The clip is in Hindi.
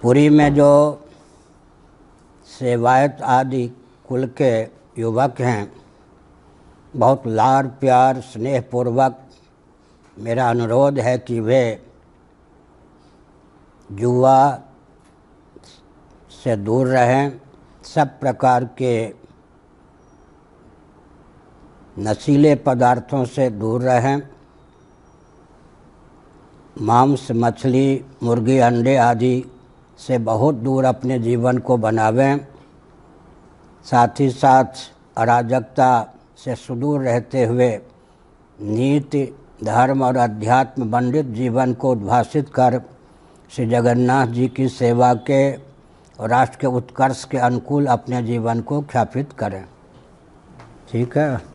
पुरी में जो सेवायत आदि कुल के युवक हैं, बहुत लाड़ प्यार स्नेहपूर्वक मेरा अनुरोध है कि वे जुआ से दूर रहें, सब प्रकार के नशीले पदार्थों से दूर रहें, मांस मछली मुर्गी अंडे आदि से बहुत दूर अपने जीवन को बनावें। साथ ही साथ अराजकता से सुदूर रहते हुए नीति धर्म और अध्यात्म मंडित जीवन को उद्भासित कर श्री जगन्नाथ जी की सेवा के और राष्ट्र के उत्कर्ष के अनुकूल अपने जीवन को ख्यापित करें। ठीक है।